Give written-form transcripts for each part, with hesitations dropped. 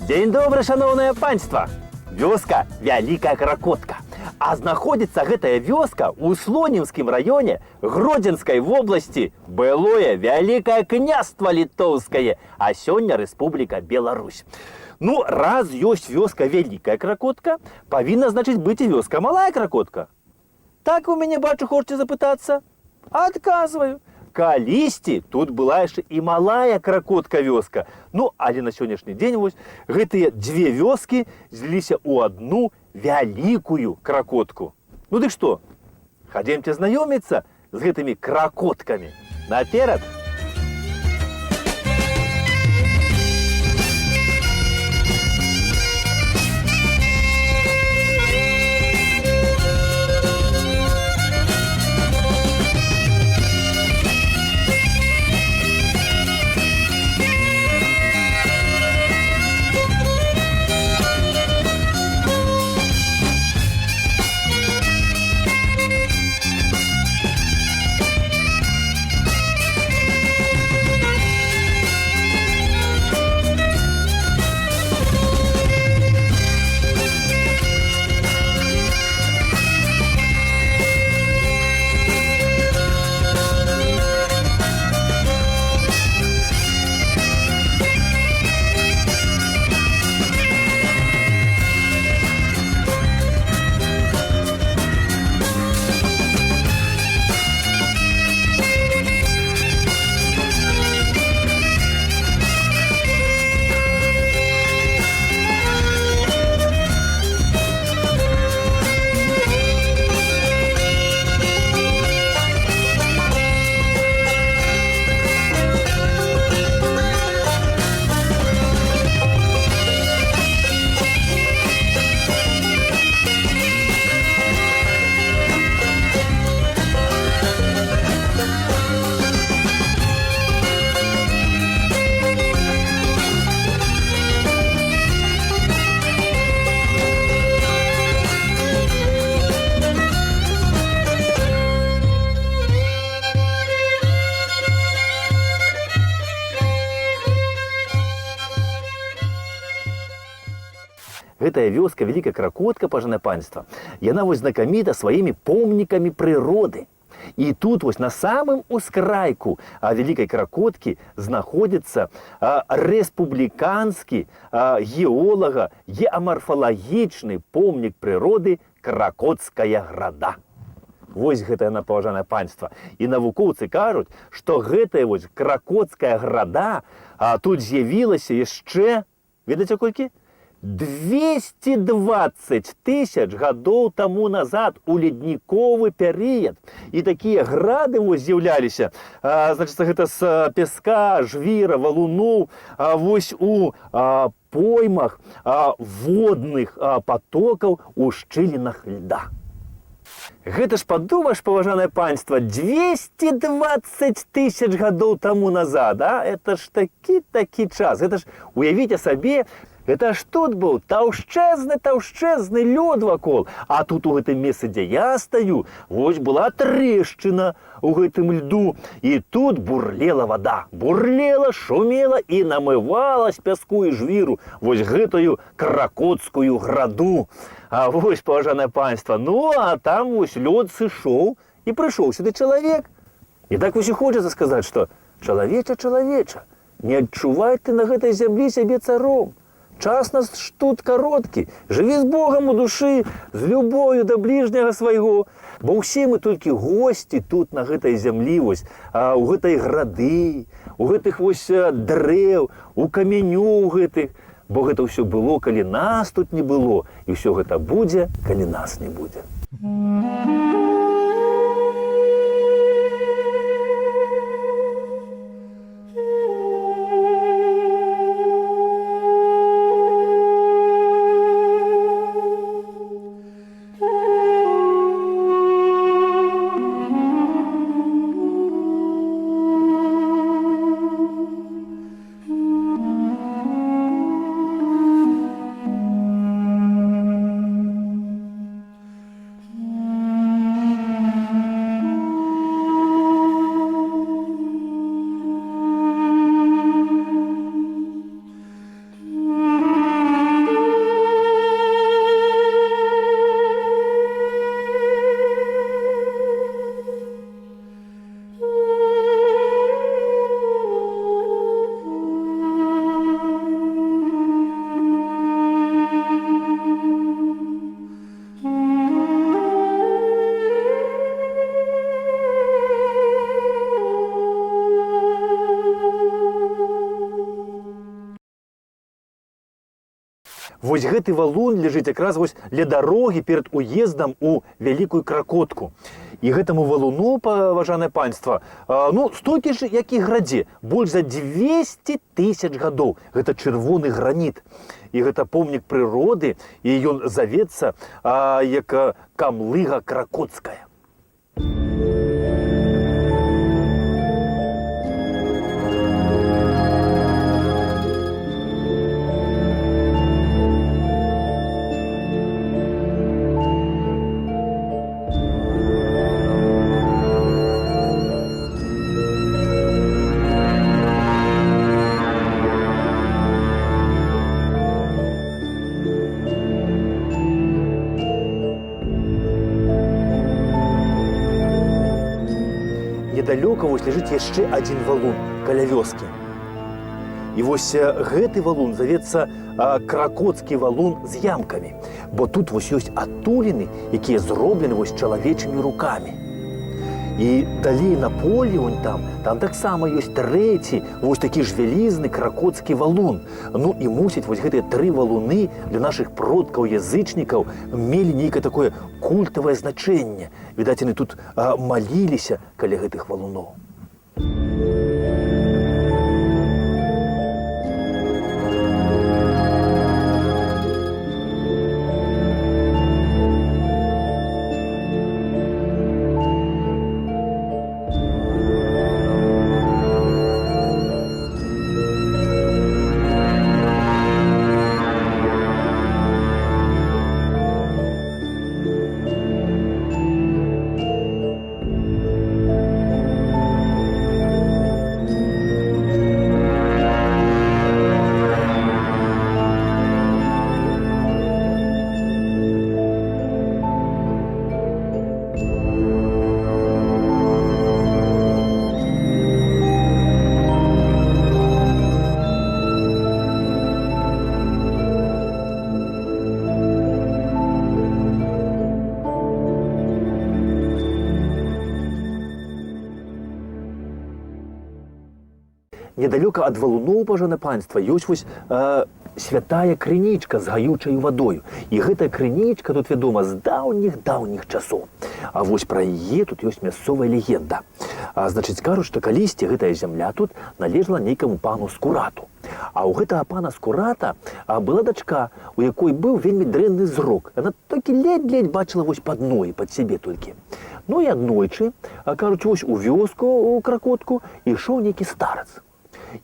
Дзень добры, шаноўнае панства! Вёска Вялікая Кракотка. А знаходзіцца гэтая вёска ў Слонімскім раёне Гродзенскай вобласці. Былое Вялікае княства літоўскае, а сёння Рэспубліка Беларусь. Ну, раз ёсць вёска Вялікая Кракотка, павінна, значыць, быць і вёска Малая Кракотка. Так вы мяне, бачу, хочаце запытацца? Адказваю. Калісьці тут была яшчэ і Малая Кракотка вёска. Ну, але на сённяшні дзень вось гэтыя дзве вёскі зліліся ў адну Вялікую Кракотку. Ну дык што? Хадземце знаёміцца з гэтымі кракоткамі. Наперад! Гэтая вёска Вялікая Кракотка, пажанае панства, яна вось знакаміта сваімі помнікамі прыроды. І тут вось на самым ускрайку Вялікай Кракоткі знаходзіцца рэспубліканскі геолага геамарфалагічны помнік прыроды Кракоцкая града. Вось гэта яна, паважанае панства. І навукоўцы кажуць, што гэтая вось Кракоцкая града тут з'явілася яшчэ, ведаеце колькі? 220 тысяч гадоў таму назад у ледніковы перыяд. І такія грады вось з'яўляліся, значыць, гэта з пяска, жвіра, валуноў, вось у поймах водных патокаў у шчылінах льда. Гэта ж падумаеш, паважанае панства, 220 тысяч гадоў таму назад, это ж такі час. Гэта ж, уявіце сабе, гэта ж тут быў таўшчэзны лёд вакол. А тут у гэтым месцы, дзе я стаю, вось была трэшчына у гэтым льду. І тут бурлела вада. Бурлела, шумела і намывала з пяску і жвіру вось гэтую Кракоцкую граду. А вось, паважанае панства, ну, а там вось лёд сышоў і прыйшоў сюды чалавек. І так вось і хочацца сказаць, што чалавеча, не адчувай ты на гэтай зямлі сябе царом. Час нас тут кароткі, жыві з Богам у душы, з любою да бліжняга свайго. Бо ўсе мы толькі госці тут на гэтай зямлі, вось, у гэтай грады, у гэтых вось дрэў, у камянёў гэтых. Бо гэта ўсё было, калі нас тут не было, і ўсё гэта будзе, калі нас не будзе. Вось гэты валун ляжыць якраз вось ля дарогі перад уездам у Вялікую Кракотку. І гэтаму валуну, паважанае панства, столькі ж, як і градзе, больш за 200 000 гадоў. Гэта чырвоны граніт. І гэта помнік прыроды, і ён завецца як Камлыга Кракоцкая. Недалёка вось ляжыць яшчэ адзін валун каля вёскі. І вось гэты валун завецца Кракоцкі валун з ямкамі, бо тут вось ёсць адтуліны, якія зроблены вось чалавечымі рукамі. І далей на полі вон там таксама ёсць трэці вось такі ж вялізны Кракоцкі валун. Ну і мусіць вось гэтыя 3 валуны для нашых продкаў-язычнікаў мелі нейкае такое культавае значэнне. Відаць, яны тут маліліся каля гэтых валуноў. Недалёка ад валуноў, паважанае панства, ёсць вось святая крынічка з гаючаю вадою. І гэтая крынічка тут вядома з даўніх часоў. А вось пра яе тут ёсць мясцовая легенда. Значыць, кажуць, што калісьці гэтая зямля тут належала нейкаму пану Скурату. А ў гэтага пана Скурата была дачка, у якой быў вельмі дрэнны зрок. Яна толькі ледзь-ледзь бачыла вось пад ногі, пад сябе толькі. Ну і аднойчы, кажуць, вось у вёску, у Кракотку, ішоў нейкі старац.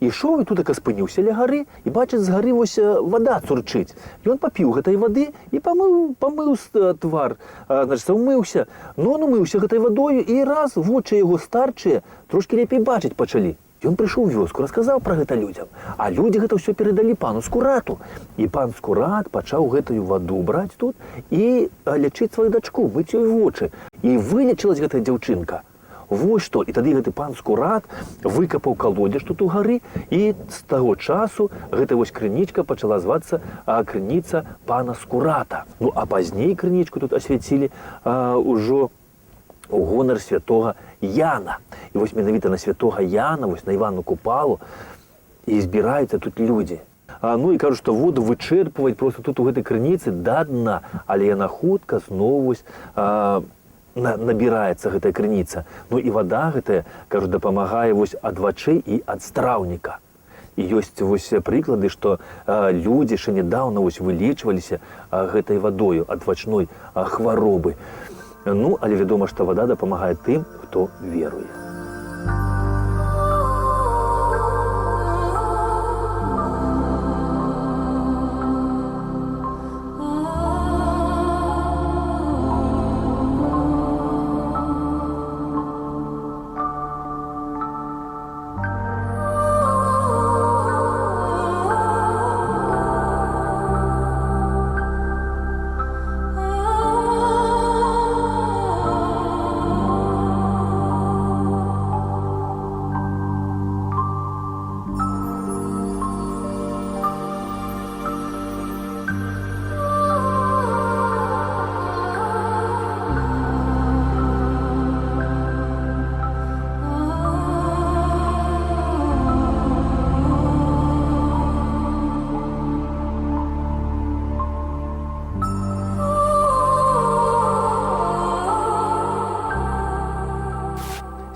Ішоў і тут спыніўся ля гары і бачыць, з гары вось вада цурчыць. Ён папіў гэтай вады і памыў твар, значыць, умыўся. Ну, он умыўся гэтай вадою і раз вочы яго старчыя трошкі лепей бачыць пачалі. Ён прыйшоў у вёску, расказаў пра гэта людзям. А людзі гэта ўсё перадалі пану Скурату. І пан Скурат пачаў гэтую ваду браць тут і лячыць сваю дачку, мыць ёй вочы. І вылечылась гэтая дзяўчынка. Вось што. І тады гэты пан Скурат выкапаў калодзеж тут у гары, і з таго часу гэта вось крынічка пачала звацца крыніца пана Скурата. Ну, а пазней крынічку тут асвяцілі ўжо у гонар святога Яна. І вось менавіта на святога Яна, вось на Іванну Купалу, і збіраюцца тут людзі. Ну і кажуць, што воду вычэрпваць проста тут у гэтай крыніцы да дна, але яна хутка зноў вось набіраецца гэтая крыніца. Ну і вада гэтая, кажу, дапамагае вось ад вачэй і ад страўніка. І ёсць вось прыклады, што людзі ще нядаўна вось вылечваліся гэтай вадою ад вачной хваробы. Ну, але вядома, што вада дапамагае тым, хто веруе.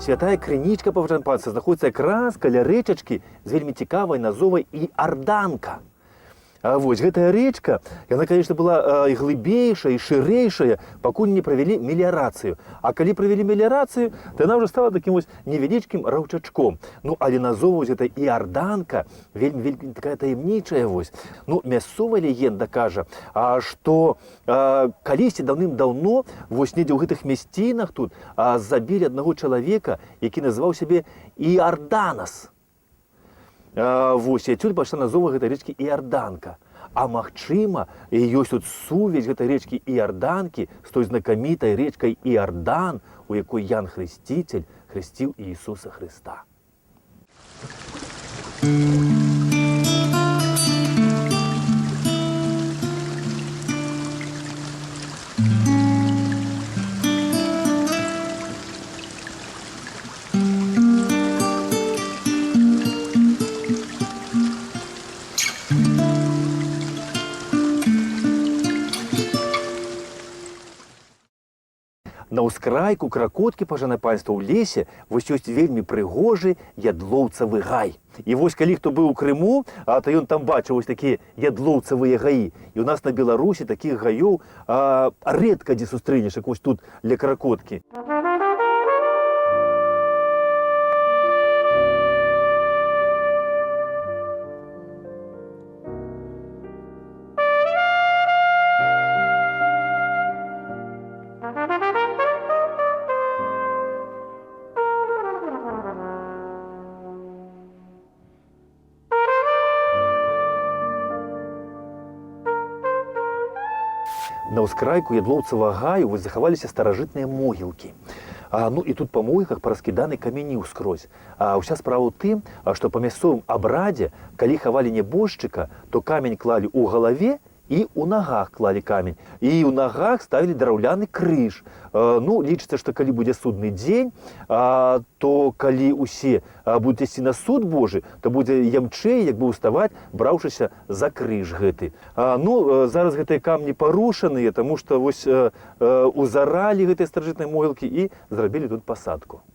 святая крынічка, паважанае панства, знаходзіцца якраз каля рэчачкі з вельмі цікавай назвай Іарданка. А вось гэтая рэчка, яна, конечно, была і глыбейшая, і шырэйшая, пакуль не правялі меліярацыю. А калі правялі меліярацыю, то яна ўжо стала такім вось невялічкім раўчачком. Ну, але назова вось гэта Іарданка вельмі такая таямнічая вось. Ну, мясцовая легенда кажа, што калісьці даўным-даўно вось недзе ў гэтых мясцінах тут забілі аднаго чалавека, які называў сябе Іарданас. Вось, і адсюль пайшла назова гэтай рэчкі Іарданка. А магчыма, ёсць тут сувязь гэтай рэчкі Іарданкі з той знакамітай рэчкай Іардан, у якой Ян Хрысціцель хрысціў Іісуса Хрыста. На ўскрайку Кракоткі, паважанае панства, у лесе вось ёсць вельмі прыгожы ядлоўцавы гай. І вось калі хто быў у Крыму, то ён там бачыў вось такія ядлоўцавыя гаі. І ў нас на Беларусі такіх гаёў рэдка дзе сустрэнеш, як вось тут ля Кракоткі. На ўскрайку ядлоўцавага гаю вось захаваліся старажытныя могілкі. Ну і тут па могілках параскіданы камені ўскрозь. Уся справа ў тым, што па мясцовым абрадзе, калі хавалі нябожчыка, то камень клалі ў галаве і ў нагах клалі камень. І ў нагах ставілі драўляны крыж. Ну, лічыцца, што калі будзе судны дзень, то калі ўсе будуць ісці на суд Божы, то будзе ямчэй, як бы ўставаць, браўшыся за крыж гэты. Ну, зараз гэтыя камні парушаныя, таму што вось узаралі гэтыя старажытныя могілкі і зрабілі тут пасадку.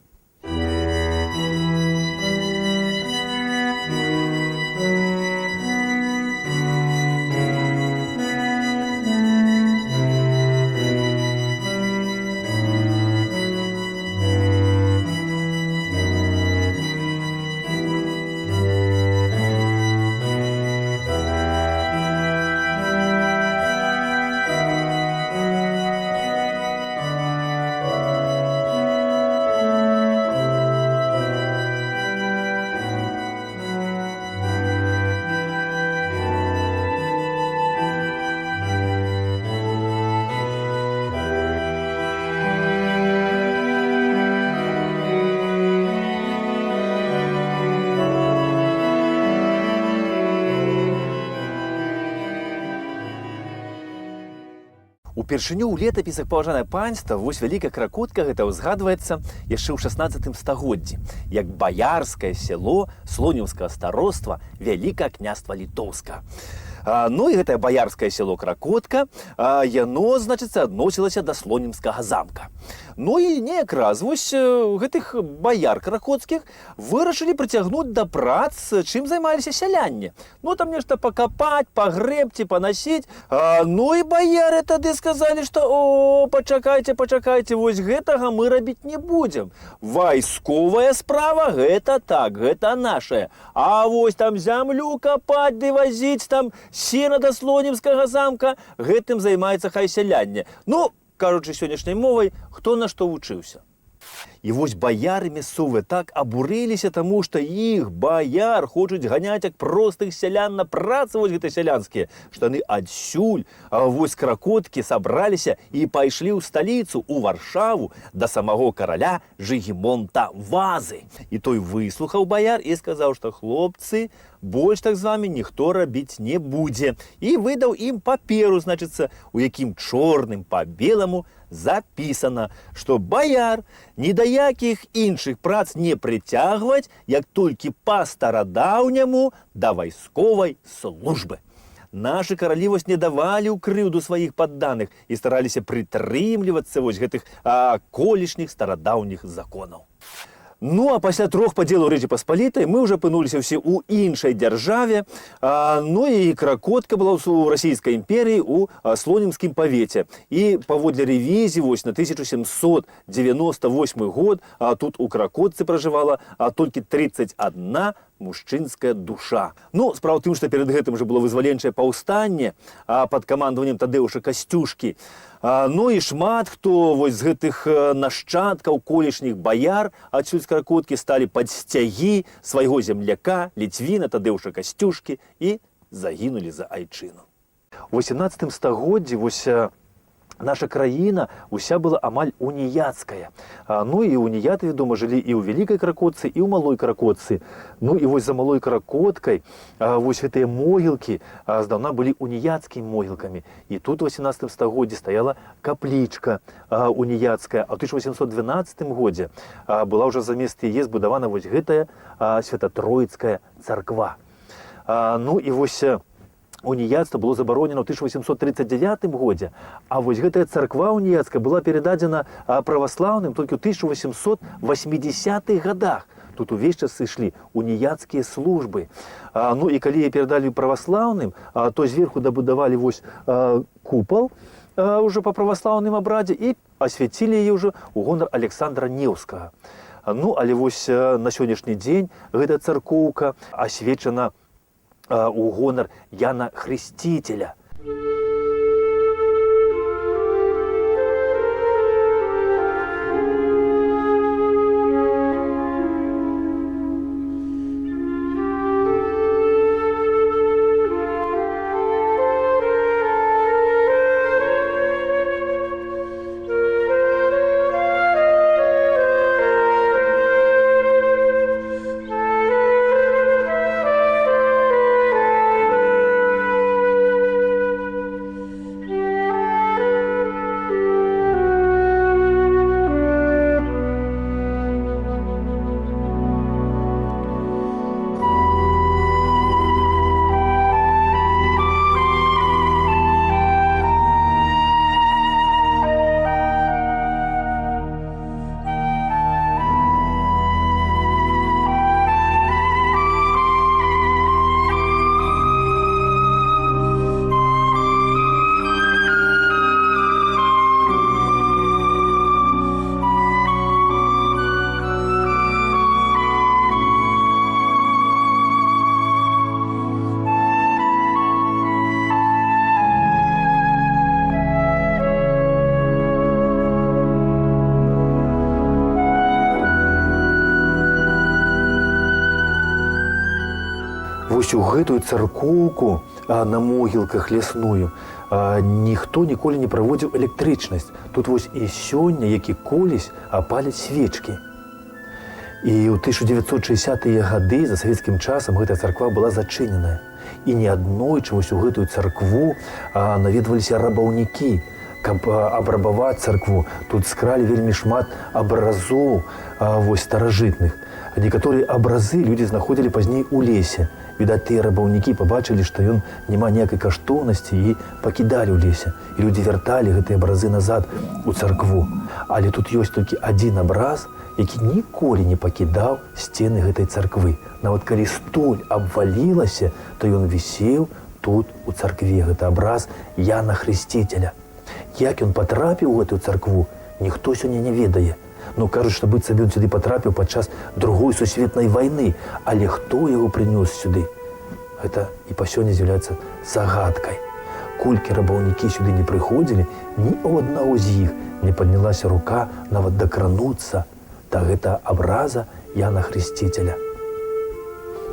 Упершыню ў летапісах, паважанае панства, вось вялікая Кракотка гэта ўзгадваецца яшчэ ў 16 стагоддзі, як баярскае сяло слонімскага староства Вялікае княства Літоўска. Ну і гэтае баярскае сяло Кракотка, яно, значыцца, адносілася да слонімскага замка. Ну і неяк раз вось гэтых баяр кракоцкіх вырашылі прыцягнуць да прац, чым займаліся сялянне. Ну там нешта пакапаць, пагрэбці, панасіць. Ну і баяры тады сказалі, што пачакайце, вось гэтага мы рабіць не будзем. Вайсковая справа гэта так, гэта нашая. А вось там зямлю капаць ды вазіць, там сена да слонімскага замка, гэтым займаецца хай сялянне. Ну, кажучы сённяшняй мовай, хто на што вучыўся. І вось баяры мясцовыя так абурыліся, таму што іх баяр хочуць ганяць як простых сялян на працы вось гэты сялянскія, што яны адсюль вось Кракоткі сабраліся і пайшлі ў сталіцу, у Варшаву, да самого караля Жыгімонта Вазы. І той выслухаў баяр і сказаў, што хлопцы, больш так з вамі ніхто рабіць не будзе. І выдаў ім паперу, значыцца, у якім чорным па беламу запісана, што баяр ні да якіх іншых прац не прыцягваць, як толькі па старадаўняму да вайсковай службы. Нашы каралі вось не давалі ў крыўду сваіх падданых і стараліся прытрымлівацца вось гэтых колішніх старадаўніх законаў. Ну, а пасля 3 падзелаў Рэчы Паспалітай мы ўжо апынуліся ўсе ў іншай дзяржаве. Ну і Кракотка была ў расійскай імперіі ў Слонімскім павеце. І паводле рэвізіі вось на 1798 год тут у Кракотцы пражывала толькі 31 мужчынская душа. Ну, справа ў тым, што перад гэтым жа было вызваленчае паўстанне пад камандаваннем Тадзеуша Касцюшкі. Ну і шмат хто вось з гэтых нашчадкаў колішніх баяр адсюль з Кракоткі сталі пад сцягі свайго земляка, Ліцвіна Тадзеуша Касцюшкі і загінулі за айчыну. У 18 стагоддзі вось наша краіна уся была амаль уніяцкая. Ну і уніяты, вядома, жылі і ў Вялікай Кракотцы, і ў Малой Кракотцы. Ну і вось за Малой Кракоткай вось гэтыя могілкі здаўна былі уніяцкімі могілкамі. І тут у 18 стагоддзі стаяла каплічка уніяцкая. А ў 1812 годзе была ўжо замест яе збудавана вось гэтая Свята-Троіцкая царква. Ну і вось уніяцтва было забаронена ў 1839 годзе, а вось гэтая царква уніяцкая была перададзена праваслаўным толькі ў 1880-х годах. Тут увесь час ішлі уніяцкія службы. Ну і калі перадалі праваслаўным, то зверху дабудавалі вось купал уже па праваслаўным абрадзе і асвяцілі яе ўжо ў гонар Александра Неўскага. Ну, але вось на сённяшні дзень гэтая царкоўка асвечана у гонар Яна Хрысціцеля. Вось у гэтую царкоўку на могілках лясную ніхто ніколі не праводзіў электрычнасць. Тут вось і сёння, як і колісь, паляць свечкі. І ў 1960-е гады за савецкім часам гэтая царква была зачыненая. І неаднойчы вось у гэтую царкву наведваліся рабаўнікі. Каб абрабаваць царкву, тут скралі вельмі шмат абразоў вось старажытных. Некаторыя абразы людзі знаходзілі пазней у лесе. Відаць, тыя рабаўнікі пабачылі, што ён няма ніякай каштоўнасці і пакідалі ў лесе. І людзі вярталі гэтыя абразы назад у царкву. Але тут ёсць толькі адзін абраз, які ніколі не пакідаў сцены гэтай царквы. Нават калі столь абвалілася, то ён вісеў тут у царкве. Гэта абраз Яна Хрысціцеля. Як ён патрапіў у гэтую царкву, ніхто сёння не ведае. Ну, кажуць, што быццам ён сюды патрапіў падчас Другой сусветнай вайны. Але хто яго прынёс сюды? Гэта і па сёння з'яўляецца загадкай. Колькі рабаўнікі сюды не прыходзілі, ні ў аднаго з іх не паднялася рука нават дакрануцца да гэтага абраза Яна Хрысціцеля.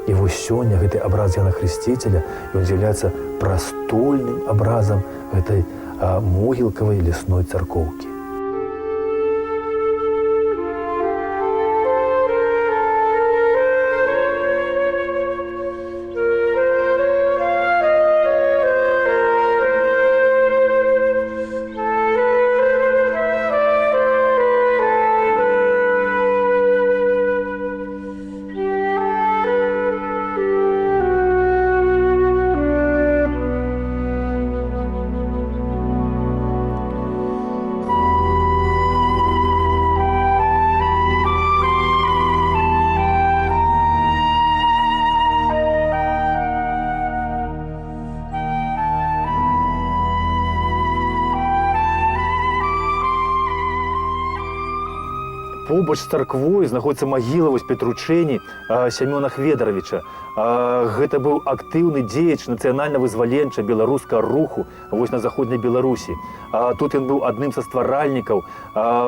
І вось сёння гэты абраз Яна Хрысціцеля, ён з'яўляецца прастольным абразам гэтай могілкавай лясной царкоўкі. побач з царквой знаходзіцца магіла вось Петручэні Сямёна Хведаравіча. Гэта быў актыўны дзеяч нацыянальна-вызваленча беларускага руху вось на заходняй Беларусі. Тут ён быў адным са стваральнікаў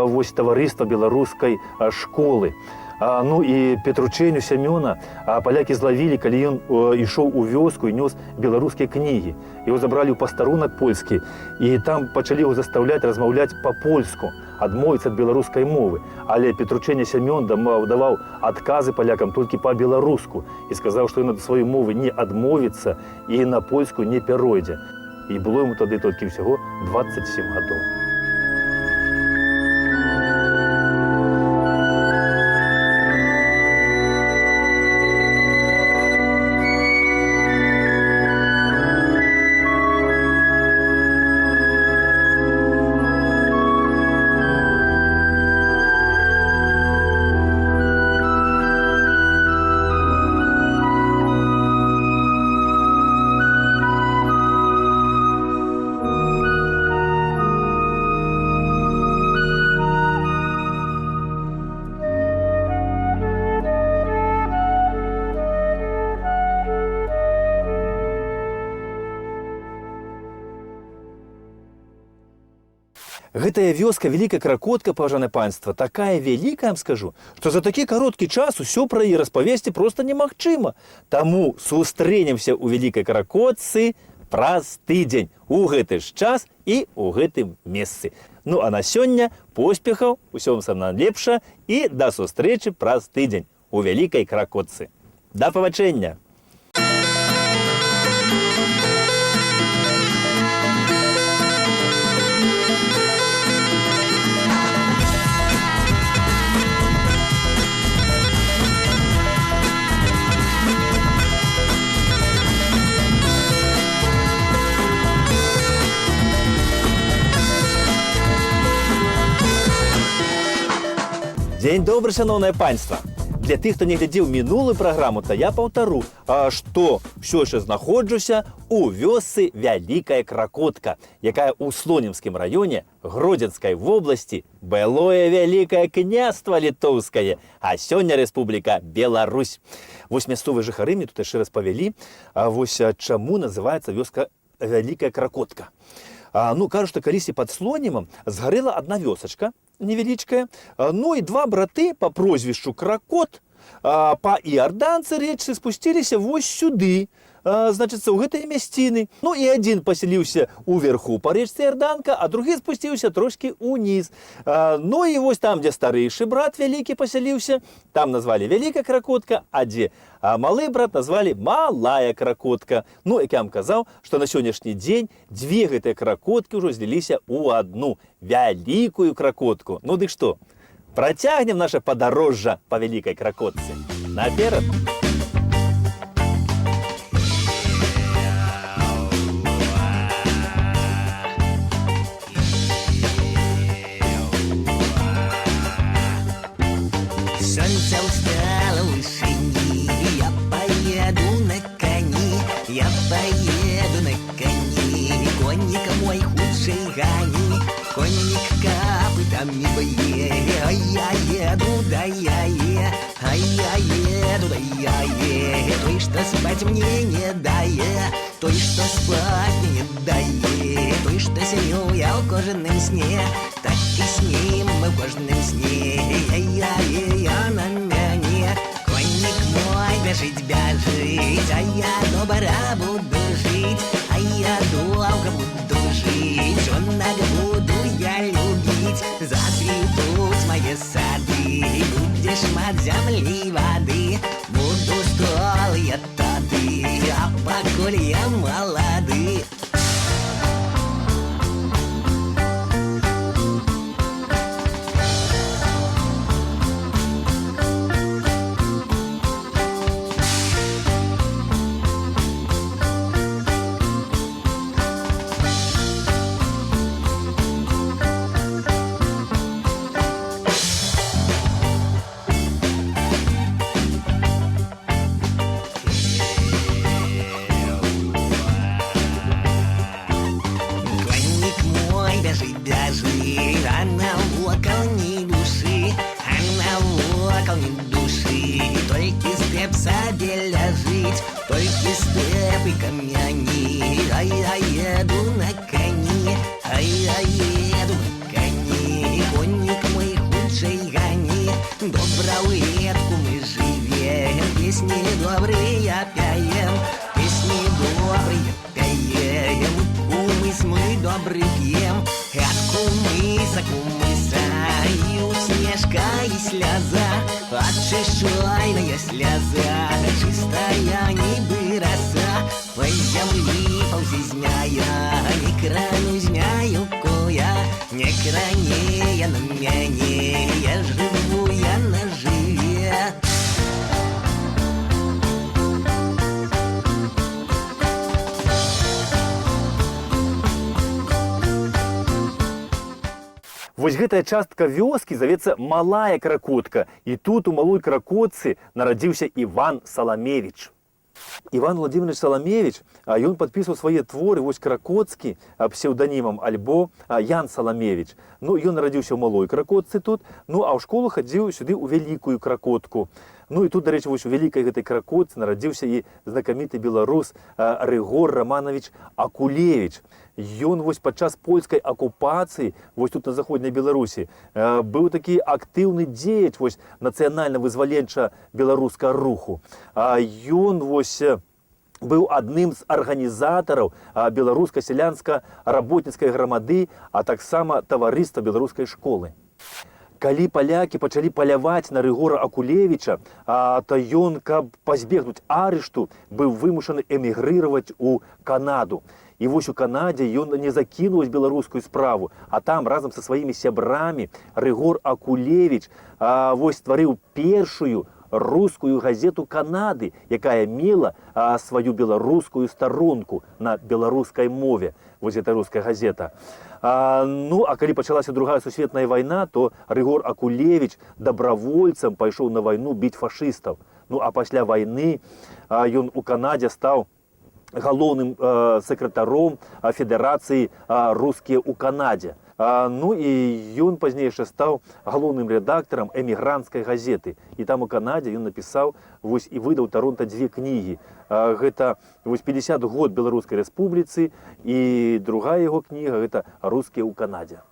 вось таварыства беларускай школы. Ну і Петручэню Сямёна палякі злавілі, калі ён ішоў у вёску і нёс беларускія кнігі. Яго забралі ў пастарунак польскі, і там пачалі яго застаўляць размаўляць па-польску, адмовіцца ад беларускай мовы. Але Петручэня Сямён даваў адказы палякам толькі па-беларуску і сказаў, што ён ад сваёй мовы не адмовіцца і на польскую не пяройдзе. І было яму тады толькі ўсяго 27 гадоў. Гэтая вёска, вялікая Кракотка, паважанае панства, такая вялікая, я вам скажу, што за такі кароткі час усё пра яе распавесці проста немагчыма. Таму сустрэнемся ў вялікай Кракотцы праз тыдзень у гэты ж час і ў гэтым месцы. Ну а на сёння поспехаў, усё вам самае найлепшае і да сустрэчы праз тыдзень у вялікай Кракотцы. Да пабачэння! Дзень добры, шаноўнае панства! Для тых, хто не глядзеў мінулую праграму, то я паўтару, што ўсё яшчэ знаходжуся ў вёсцы Вялікая Кракотка, якая ў Слонімскім раёне Гродзенскай вобласці былое Вялікае княства літоўскае, а сёння Рэспубліка Беларусь. Вось мясцовыя жыхары мне тут яшчэ распавялі, вось чаму называецца вёска Вялікая Кракотка. Ну, кажу, што калісьці пад Слонімам згарэла адна вёсачка, невялічкая, ну і два браты па прозвішчу Кракот па іарданцы рэчцы спусціліся вось сюды, значыцца, ў гэтай мясціны. Ну і адзін пасяліўся ўверху па рэчцы Іарданка, а другі спусціўся трошкі ўніз. Ну і вось там, дзе старэйшы брат вялікі пасяліўся, там назвалі Вялікая Кракотка, а дзе малы брат назвалі Малая Кракотка. Ну, як я вам казаў, што на сённяшні дзень дзве гэтыя кракоткі ўжо зліліся ў адну Вялікую Кракотку. Ну дык што, працягнем наша падарожжа па Вялікай Кракотцы. Наперад! Солнце устало в вышине, я поеду на коне, я поеду на коне. Конник мой худший гони, конник копытами бье. А я еду, да я а я еду, да я той, что спать мне не дает, той, что спать мне не дает, той, что сню я в кожаном сне, так и с ним мы в кожаном сне. Я на мяне, конник мой, бежить, бежить, а я добра буду жить, а я долго буду жить, жонок буду я любить, зацветут мои сады, будешь мать земли воды, буду стол я тады, а поколь я молодый. і степи кам'яні, а їду на коні, а їду на коні, конник мой худший гані, добра улетку мы живем, песни добрые пяем, песни добрые пяем, кумыс мы добрый пьем, от кумыса и усмешка и слеза, отшишойная слеза, чистая нібы роса, по землі повзізняя, не крану зняю коя, не краніє на мяне, я живу я на живе. Вось гэтая частка вёскі завецца Малая Кракотка, і тут у Малой Кракотцы нарадзіўся Іван Саламевіч. Іван Владимирович Саламевич, ён падпісваў свае творы вось кракоцкі псеўданімам альбо Ян Саламевич. Ну, ён нарадзіўся ў Малой Кракотцы тут, ну, а ў школу хадзіў сюды ў Вялікую Кракотку. Ну, і тут, дарэчы, вось у Вялікай гэтай Кракотцы нарадзіўся і знакаміты беларус Рыгор Романович Акулевич. Ён вось падчас польскай акупацыі, вось тут на заходняй Беларусі, быў такі актыўны дзеяч вось нацыянальна-вызваленча-беларускага руху. Ён вось быў адным з арганізатараў беларуска-сялянска-работніцкай грамады, а таксама таварыства беларускай школы. Калі палякі пачалі паляваць на Рыгора Акулевіча, то ён, каб пазбегнуць арышту, быў вымушаны эмігрыраваць у Канаду. І вось у Канадзе ён не закінуў беларускую справу, а там разам са сваімі сябрамі Рыгор Акулевіч вось стварыў першую рускую газету Канады, якая мела сваю беларускую старонку на беларускай мове. Вось гэта руская газета. Ну, а калі пачалася Другая сусветная вайна, то Рыгор Акулевіч дабравольцам пайшоў на вайну біць фашыстаў. Ну, а пасля вайны ён у Канадзе стаў галоўным сакратаром Федэрацыі рускія ў Канадзе. Ну і ён пазней яшчэ стаў галоўным рэдактарам эмігранцкай газеты. І там у Канадзе ён напісаў вось і выдаў Таронта 2 кнігі. Гэта вось 50 год Беларускай рэспубліцы і другая яго кніга гэта «Рускія ў Канадзе».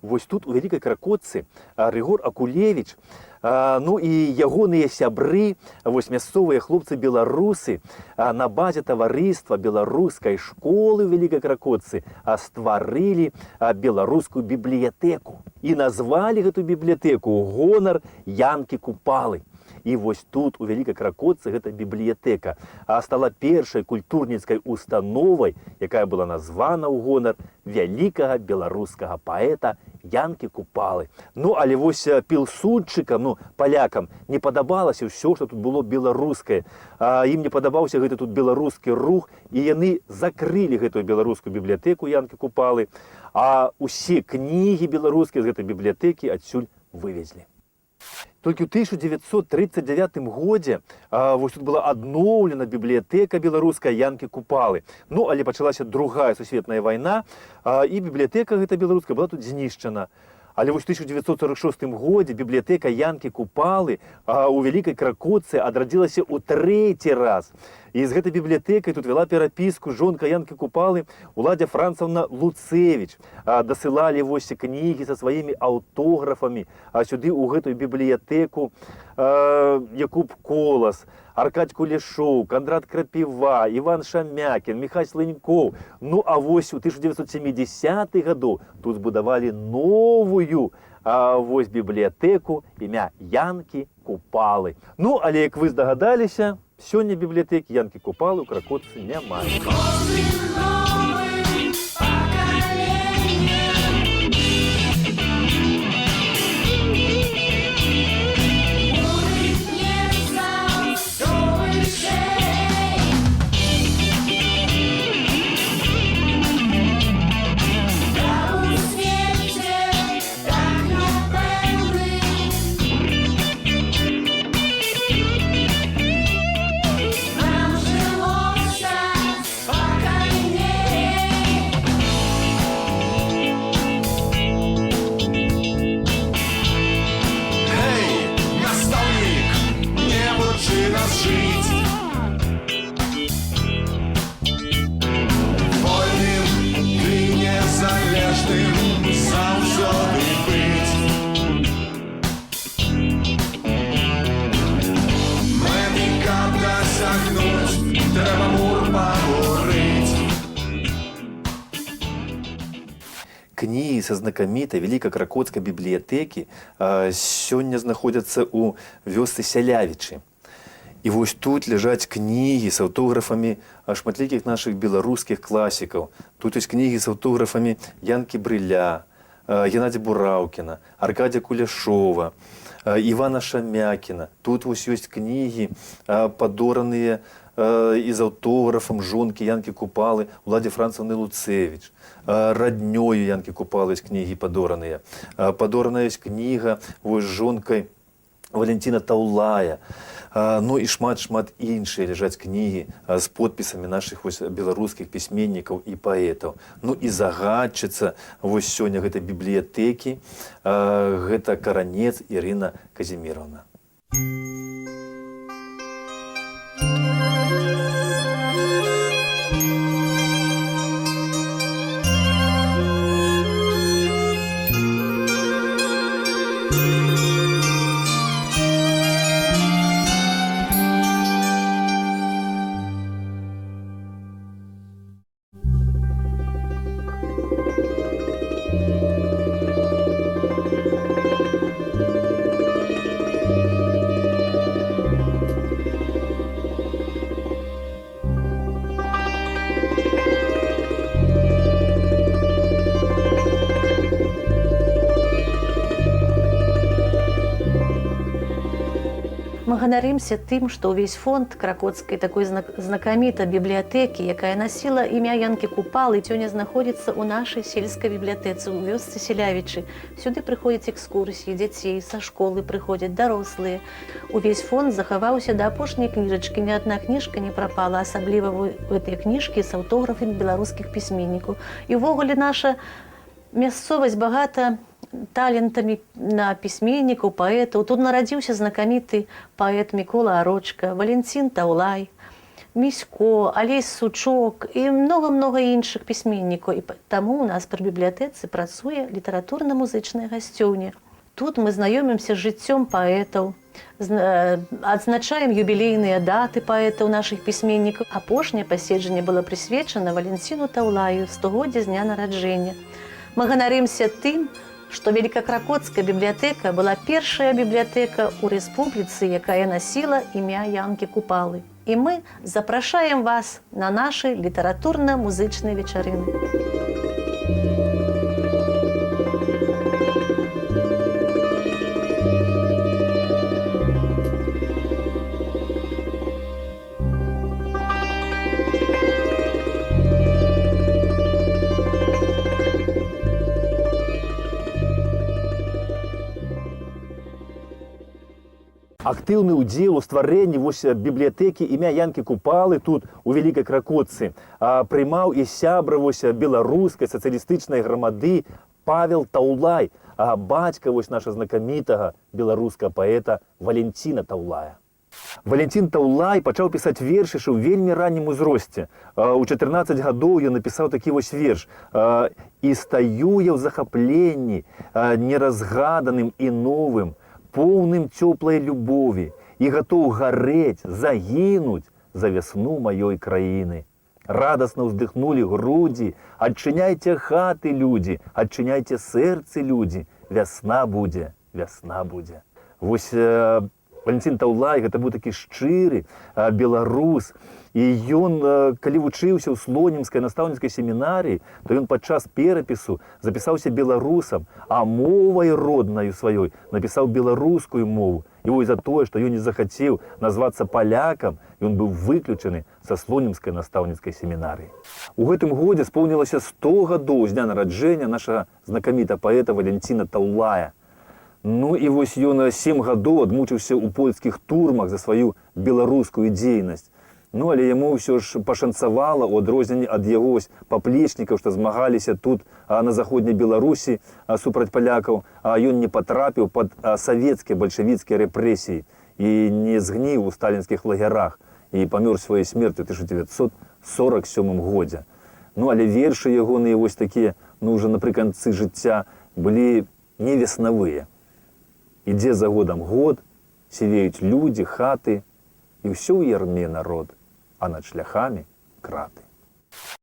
Вось тут у Вялікай Кракотцы Рыгор Акулевіч, ну і ягоныя сябры, вось мясцовыя хлопцы-беларусы на базе таварыства беларускай школы ў Вялікай Кракотцы стварылі беларускую бібліятэку. І назвалі гэту бібліятэку ў гонар Янкі Купалы. І вось тут у Вялікай Кракотцы гэта бібліятэка стала першай культурніцкай установай, якая была названа ў гонар вялікага беларускага паэта Янкі Купалы. Ну, але вось пілсудчыкам, ну, палякам не падабалася ўсё, што тут было беларускае. Ім не падабаўся гэты тут беларускі рух, і яны закрылі гэтую беларускую бібліятэку Янкі Купалы, а ўсе кнігі беларускія з гэтай бібліятэкі адсюль вывезлі. Толькі ў 1939 годзе вось тут была адноўлена бібліятэка беларуская Янкі Купалы. Ну, але пачалася Другая сусветная вайна, і бібліятэка гэта беларуская была тут знішчана. Але вось у 1946 годзе бібліятэка Янкі Купалы у Вялікай Кракотцы адрадзілася ў 3-й раз. І з гэтай бібліятэкай тут вела перапіску жонка Янкі Купалы Уладзя Францаўна Луцевіч. Дасылалі вось кнігі са сваімі аўтографамі сюды ў гэтую бібліятэку Якуб Колас, Аркадь Кулешоў, Кандрат Крапіва, Іван Шамякін, Міхась Сланькоў. Ну, а вось у 1970-х гадоў тут збудавалі новую вось бібліятэку імя Янкі Купалы. Ну, але, як вы здагадаліся, сёння бібліятэкі Янкі Купалы ў Кракотцы няма. Спокойнее. кнігі са знакамітай Велікакракоцкай бібліятэкі сёння знаходзяцца ў вёсцы Сялявічы. І вось тут ляжаць кнігі з аўтографамі шматлікіх нашых беларускіх класікаў. Тут ёсць кнігі з аўтографамі Янкі Брыля, Геннадзя Бураўкіна, Аркадзя Куляшова, Івана Шамякіна. Тут вось ёсць кнігі, падораныя і з аўтографам жонкі Янкі Купалы Уладзе Францаўны Луцевіч. Раднёю Янкі Купалы ёсць кнігі падораныя. Падораная ёсць кніга вось з жонкай Валентина Таулая. Ну і шмат іншыя ляжаць кнігі з подпісамі нашых вось беларускіх пісьменнікаў і паэтаў. Ну і загадчыца вось сёння гэтай бібліятэкі, гэта Каранец Ірына Казіміровна. Мы ганарымся тым, што ўвесь фонд кракоцкай такой знакамітай бібліятэкі, якая насіла імя Янкі Купалы, сёння знаходзіцца ў нашай сельскай бібліятэцы ў вёсцы Сялявічы. Сюды прыходзяць экскурсіі дзяцей, са школы прыходзяць дарослыя. Увесь фонд захаваўся да апошняй кніжачкі, ні адна кніжка не прапала, асабліва ў гэтай кніжкі з аўтографамі беларускіх пісьменнікаў. І ўвогуле наша мясцовасць багата талентамі на пісьменнікаў, паэтаў. Тут нарадзіўся знакаміты паэт Мікола Арочка, Валентин Таулай, Місько, Алесь Сучок і многа іншых пісьменнікаў. І таму у нас пры бібліятэцы працуе літаратурна-музычная гасцёўня. Тут мы знаёмімся з жыццём паэтаў, адзначаем юбілейныя даты паэтаў нашых пісьменнікаў. Апошняе паседжанне было прысвечана Валентину Таулаю, 100годдзе з дня нараджэння. Мы ганарымся тым, што Велікакракоцкая бібліятэка была першая бібліятэка ў рэспубліцы, якая насіла імя Янкі Купалы. І мы запрашаем вас на нашы літаратурна-музычныя вечарыны. Актыўны ўдзел у стварэнні вось бібліятэкі імя Янкі Купалы тут у Вялікай Кракоцы прымаў і сябра вось беларускай сацыялістычнай грамады Павел Таулай, бацька вось наша знакамітага беларускага паэта Валентина Таулая. Валентин Таулай пачаў пісаць вершы ў вельмі раннім узросце. У 14 гадоў ён напісаў такі вось верш: «І стаю я ў захапленні неразгаданым і новым, поўным цёплай любові, і гатоў гарэць, загінуць за вясну маёй краіны. Радасна ўздыхнулі грудзі, адчыняйце хаты, людзі, адчыняйце сэрцы, людзі, вясна будзе, вясна будзе». Вось Валентин Таулай гэта быў такі шчыры беларус. І ён, калі вучыўся ў Слонімскай настаўніцкай семінарыі, то ён падчас перапісу запісаўся беларусам, а мовай роднаю сваёй напісаў беларускую мову. І вось за тое, што ён не захацеў назвацца палякам, ён быў выключаны са Слонімскай настаўніцкай семінарыі. У гэтым годзе споўнілася 100 гадоў з дня нараджэння нашага знакамітага паэта Валентина Таулая. Ну і вось ён 7 гадоў адмучыўся ў польскіх турмах за сваю беларускую дзейнасць. Ну, але яму ўсё ж пашанцавала ў адрозненні ад яго паплечнікаў, што змагаліся тут на заходняй Беларусі супраць палякаў, а ён не патрапіў пад савецкія бальшавіцкія рэпрэсіі і не згніў у сталінскіх лагерах і памёр сваёй смерцю ў 1947 годзе. Ну, але вершы ягоныя вось такія, ну, ўжо напрыканцы жыцця былі не веснавыя. Ідзе за годам год, сівеюць людзі, хаты, і ўсё ў ярме народ, а над шляхамі краты.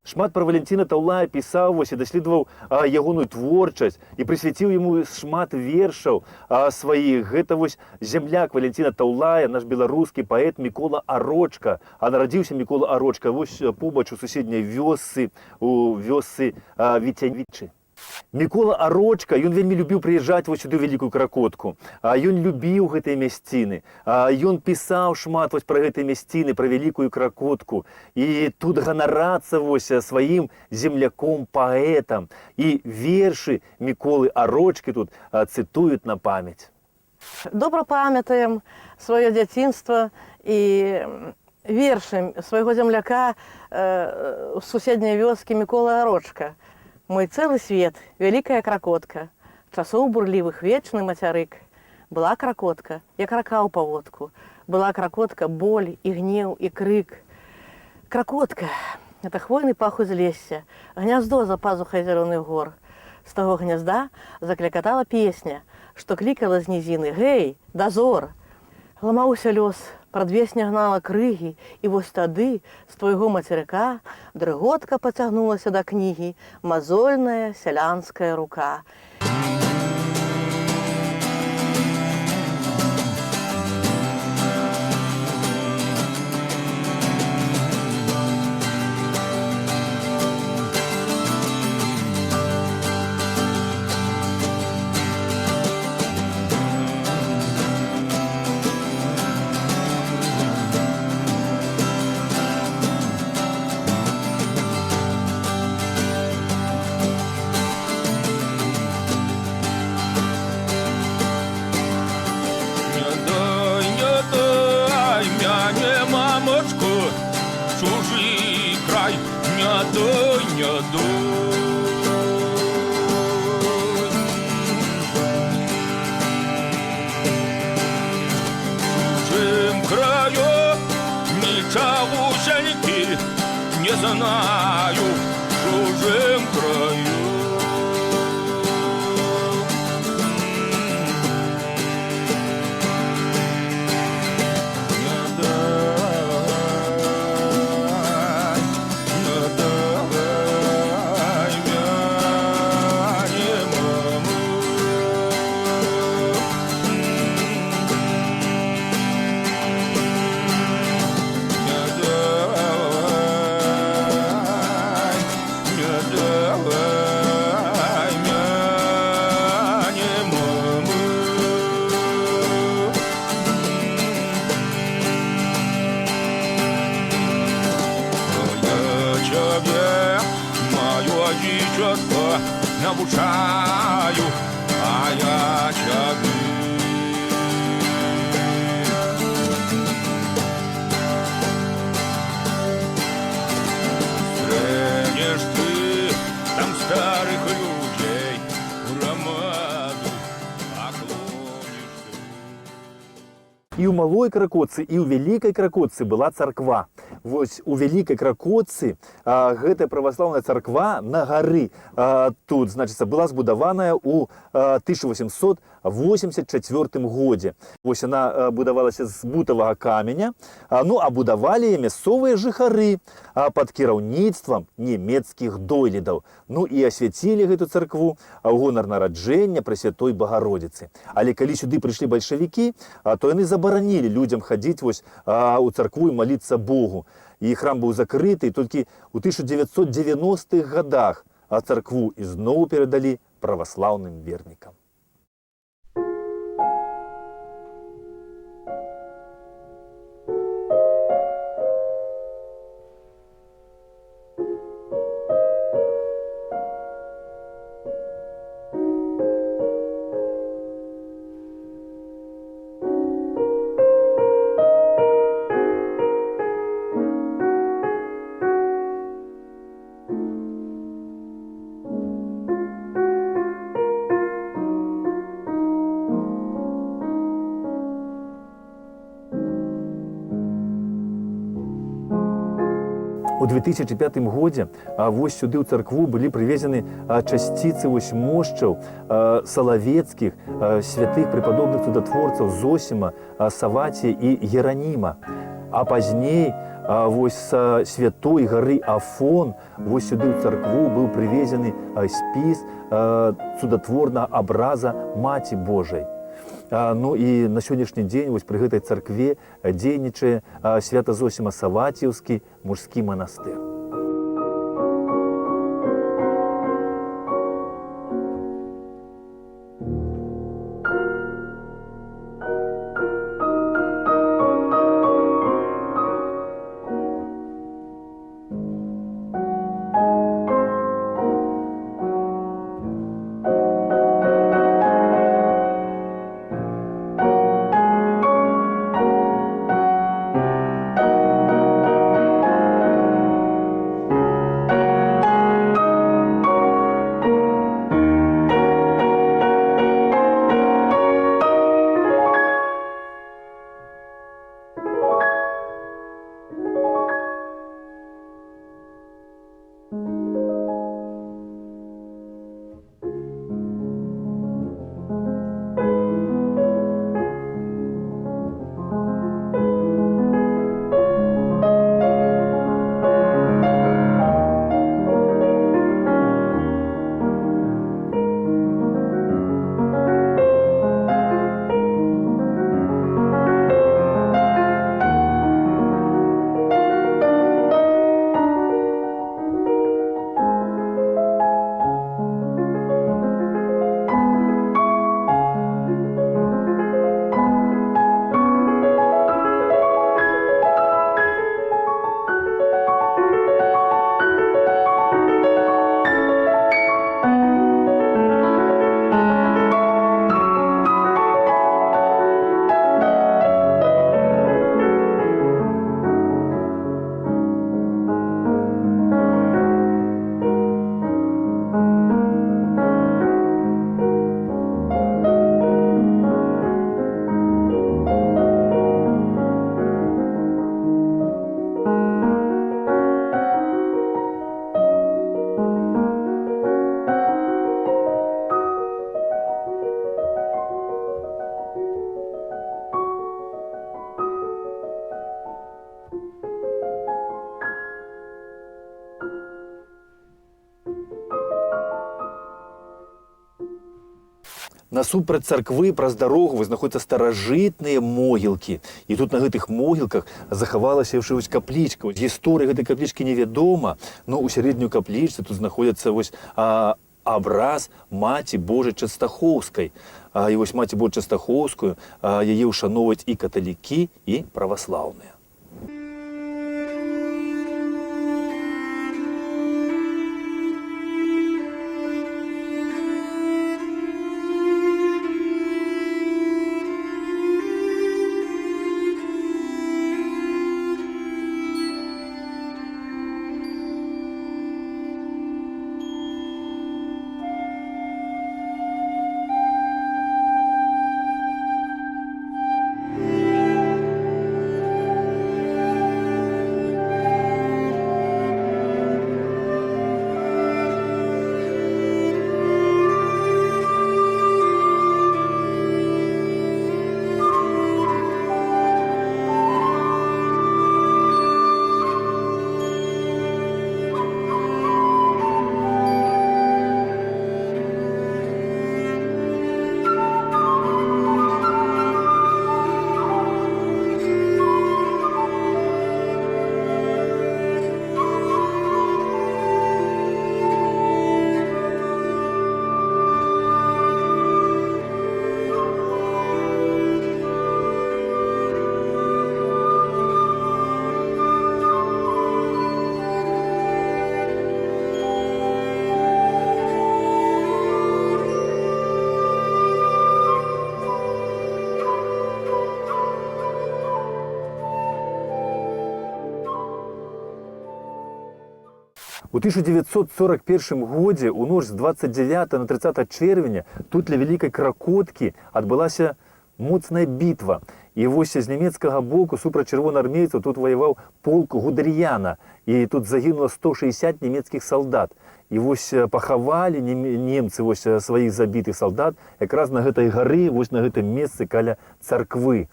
Шмат пра Валентина Таўлая пісаў вось, і даследаваў ягоную творчасць і прысвяціў яму шмат вершаў сваіх. Гэта вось зямляк Валентина Таўлая, наш беларускі паэт Мікола Арочка. А нарадзіўся Мікола Арочка вось побач у суседняй вёсцы, у вёсцы Віцянічы. Мікола Арочка, ён вельмі любіў прыязджаць вось сюды ў Вялікую Кракотку. Ён любіў гэтыя мясціны. Ён пісаў шмат вось пра гэтыя мясціны, пра Вялікую Кракотку. І тут ганарацца вось сваім земляком, паэтам. І вершы Міколы Арочкі тут цытуюць на памяць. Добра памятаем сваё дзяцінства і вершы свайго земляка з суседняй вёскі Міколы Арочка. Мой цэлы свет, вялікая кракотка, часоў бурлівых вечны мацярык. Была кракотка, як рака ў паводку, была кракотка боль і гнеў і крык. Кракотка – это хвойны пах узлесся, гняздо за пазухай зялёных гор. З таго гнязда заклікатала песня, што клікала з нізіны: «Гэй, дазор!» Ламаўся лёс, прадвесня гнала крыгі, і вось тады з твайго мацерыка дрыготка пацягнулася да кнігі, мазольная сялянская рука. Чужий край, не дай, не дай. В чужим краю ничегошеньки не знаю, в чужим краю. Навчаю, а я тебе. Стренешь ты там старых людей, громаду поклонишь ты. І ў Малой Кракотцы, і ў Вялікай Кракотцы была царква. Вось у Вялікай Кракотцы гэтая праваслаўная царква на гары тут, значыцца, была збудаваная ў 1884 годзе. Вось яна будавалася з бутавага каменя, ну а будавалі мясцовыя жыхары пад кіраўніцтвам нямецкіх дойлідаў. Ну і асвяцілі гэту царкву ў гонар нараджэння Пресвятой Багародзіцы. Але калі сюды прыйшлі бальшавікі, то яны забаранілі людзям хадзіць вось у царкву і маліцца Богу. І храм быў закрыты, і толькі ў 1990-х гадах царкву ізноў перадалі праваслаўным вернікам. У 2005 годзе вось сюды ў царкву былі прывезены часціцы мошчаў салавецкіх святых препадобных цудатворцаў Зосіма, Савація і Гераніма. А пазней вось са святой гары Афон вось сюды ў царкву быў прывезены спіс цудатворнага абраза Маці Божай. Ну і на сённяшні дзень вось пры гэтай царкве дзейнічае Свята-Зосіма-Саваціўскі мужскі манастыр. Насупраць царквы праз дарогу знаходзяцца старажытныя могілкі. І тут на гэтых могілках захавалася яшчэ вось каплічка. Гісторыя гэтай каплічкі невядома, но ў сярэднюю каплічцы тут знаходзіцца вось абраз Маці Божай Частахоўскай. І вось Маці Божай Частахоўскую яе ўшаноўваюць і каталікі, і праваслаўныя. У 1941 годзе, у ноч з 29 на 30 чэрвеня, тут для Вялікай Кракоткі адбылася моцная бітва. І вось з нямецкага боку супраць чырвонаармейцаў тут ваяваў полк Гудрыяна. І тут загінула 160 нямецкіх салдат. І вось пахавалі немцы вось сваіх забітых салдат якраз на гэтай гары, вось на гэтым месцы каля царквы.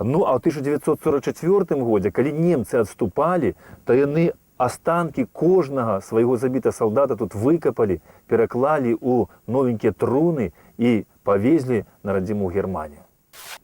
Ну, а ў 1944 годзе, калі немцы адступалі, то яны астанкі кожнага свайго забітага салдата тут выкапалі, пераклалі ў новенькія труны і павезлі на радзіму Германію.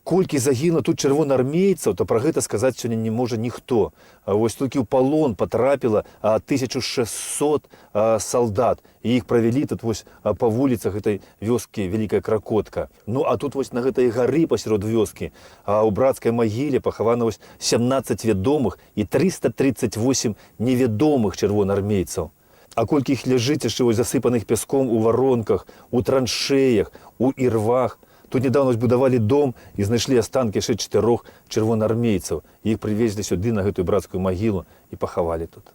Колькі загінула тут чырвонаармейцаў, то пра гэта сказаць сёння не можа ніхто. Вось толькі ў палон патрапіла 1600 салдат, і іх правялі тут вось па вуліцах гэтай вёскі Вялікая Кракотка. Ну, а тут вось на гэтай гары пасярод вёскі у брацкай магіле пахавана вось 17 вядомых і 338 невядомых чырвонаармейцаў. А колькі іх ляжыць яшчэ вось засыпаных пяском у варонках, у траншеях, у ірвах. Тут недавно збудавалі дом і знайшлі астанкі яшчэ 4 чырвонаармейцаў. Іх прывезлі сюды на гэтую брацкую магілу і пахавалі тут.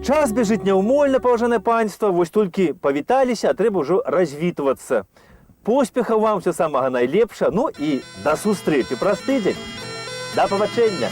Час бежыць няўмольна, паважанае панства, вось толькі павіталіся, а трэба ўжо развітвацца. Поспехаў вам, усё самага найлепшага, ну і да сустрэчы праз тыдзень. Да пабачэння!